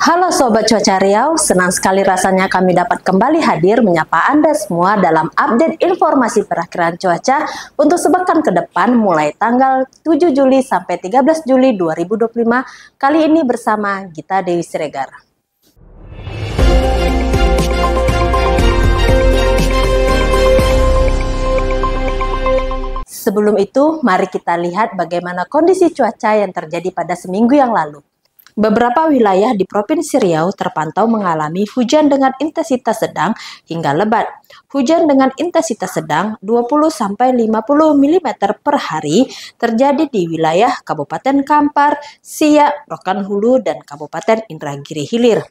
Halo Sobat Cuaca Riau, senang sekali rasanya kami dapat kembali hadir menyapa Anda semua dalam update informasi perakiraan cuaca untuk sepekan ke depan mulai tanggal 7 Juli sampai 13 Juli 2025, kali ini bersama Gita Dewi Siregar. Sebelum itu, mari kita lihat bagaimana kondisi cuaca yang terjadi pada seminggu yang lalu. Beberapa wilayah di Provinsi Riau terpantau mengalami hujan dengan intensitas sedang hingga lebat. Hujan dengan intensitas sedang 20-50 mm per hari terjadi di wilayah Kabupaten Kampar, Siak, Rokan Hulu, dan Kabupaten Indragiri Hilir.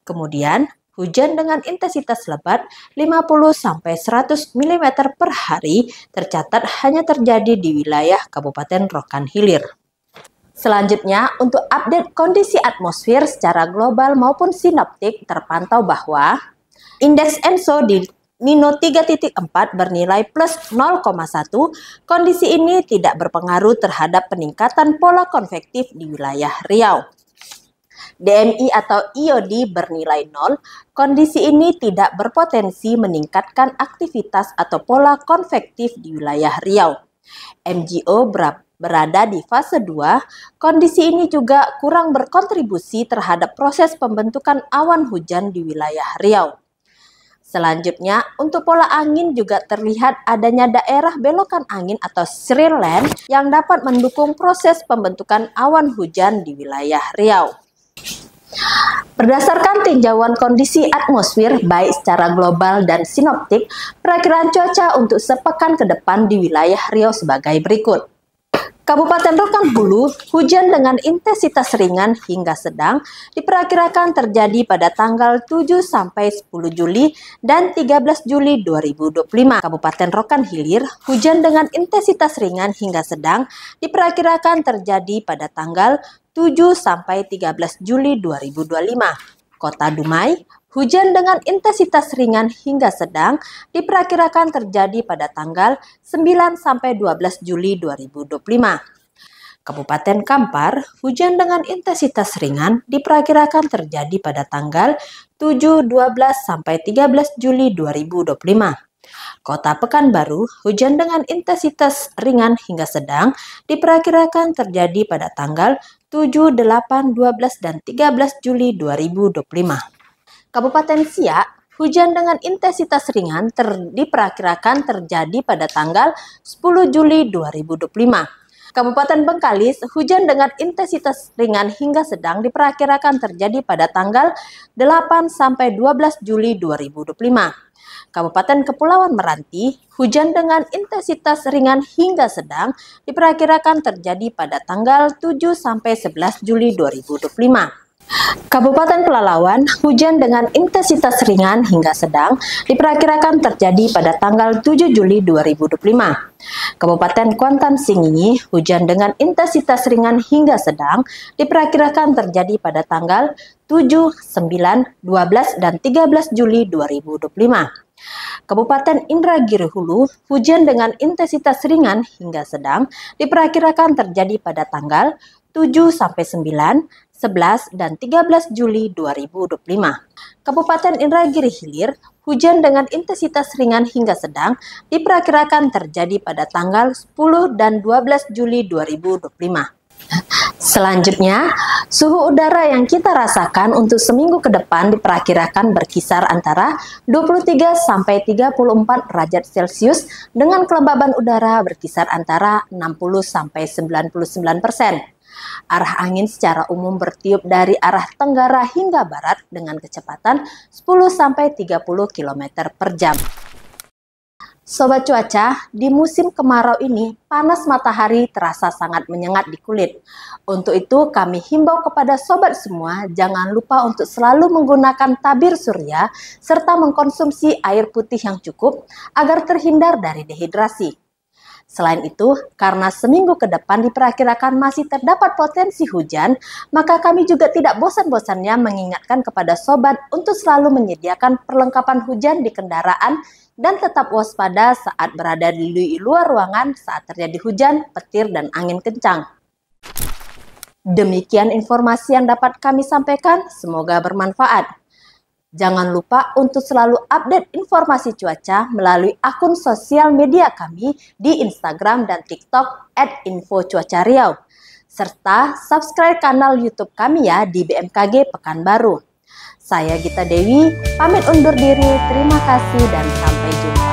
Kemudian, hujan dengan intensitas lebat 50-100 mm per hari tercatat hanya terjadi di wilayah Kabupaten Rokan Hilir. Selanjutnya, untuk update kondisi atmosfer secara global maupun sinoptik, terpantau bahwa indeks ENSO di Nino 3.4 bernilai plus 0,1. Kondisi ini tidak berpengaruh terhadap peningkatan pola konvektif di wilayah Riau. DMI atau IOD bernilai 0, kondisi ini tidak berpotensi meningkatkan aktivitas atau pola konvektif di wilayah Riau. MGO berada di fase 2, kondisi ini juga kurang berkontribusi terhadap proses pembentukan awan hujan di wilayah Riau. Selanjutnya, untuk pola angin juga terlihat adanya daerah belokan angin atau Sriland yang dapat mendukung proses pembentukan awan hujan di wilayah Riau. Berdasarkan tinjauan kondisi atmosfer baik secara global dan sinoptik, perakiraan cuaca untuk sepekan ke depan di wilayah Riau sebagai berikut. Kabupaten Rokan Hulu, hujan dengan intensitas ringan hingga sedang diperkirakan terjadi pada tanggal 7-10 Juli dan 13 Juli 2025. Kabupaten Rokan Hilir, hujan dengan intensitas ringan hingga sedang diperkirakan terjadi pada tanggal 7-13 Juli 2025. Kota Dumai, hujan dengan intensitas ringan hingga sedang diperkirakan terjadi pada tanggal 9-12 Juli 2025. Kabupaten Kampar, hujan dengan intensitas ringan diperkirakan terjadi pada tanggal 7-12-13 Juli 2025. Kota Pekanbaru, hujan dengan intensitas ringan hingga sedang diperkirakan terjadi pada tanggal 7, 8, 12, dan 13 Juli 2025. Kabupaten Siak, hujan dengan intensitas ringan diperkirakan terjadi pada tanggal 10 Juli 2025. Kabupaten Bengkalis, hujan dengan intensitas ringan hingga sedang diperkirakan terjadi pada tanggal 8-12 Juli 2025. Kabupaten Kepulauan Meranti, hujan dengan intensitas ringan hingga sedang diperkirakan terjadi pada tanggal 7-11 Juli 2025. Kabupaten Pelalawan, hujan dengan intensitas ringan hingga sedang diperkirakan terjadi pada tanggal 7 Juli 2025. Kabupaten Kuantan Singingi, hujan dengan intensitas ringan hingga sedang diperkirakan terjadi pada tanggal 7, 9, 12, dan 13 Juli 2025. Kabupaten Indragiri Hulu, hujan dengan intensitas ringan hingga sedang diperkirakan terjadi pada tanggal 7-9, 11, dan 13 Juli 2025. Kabupaten Indragiri Hilir, hujan dengan intensitas ringan hingga sedang diperkirakan terjadi pada tanggal 10 dan 12 Juli 2025. Selanjutnya, suhu udara yang kita rasakan untuk seminggu ke depan diperkirakan berkisar antara 23-34 derajat Celcius dengan kelembaban udara berkisar antara 60-99%. Arah angin secara umum bertiup dari arah tenggara hingga barat dengan kecepatan 10-30 km per jam. Sobat cuaca, di musim kemarau ini panas matahari terasa sangat menyengat di kulit. Untuk itu kami himbau kepada sobat semua jangan lupa untuk selalu menggunakan tabir surya serta mengkonsumsi air putih yang cukup agar terhindar dari dehidrasi. Selain itu, karena seminggu ke depan diperkirakan masih terdapat potensi hujan, maka kami juga tidak bosan-bosannya mengingatkan kepada sobat untuk selalu menyediakan perlengkapan hujan di kendaraan dan tetap waspada saat berada di luar ruangan saat terjadi hujan, petir, dan angin kencang. Demikian informasi yang dapat kami sampaikan, semoga bermanfaat. Jangan lupa untuk selalu update informasi cuaca melalui akun sosial media kami di Instagram dan TikTok @infocuacariau. Serta subscribe kanal YouTube kami ya di BMKG Pekanbaru. Saya Gita Dewi, pamit undur diri. Terima kasih dan sampai jumpa.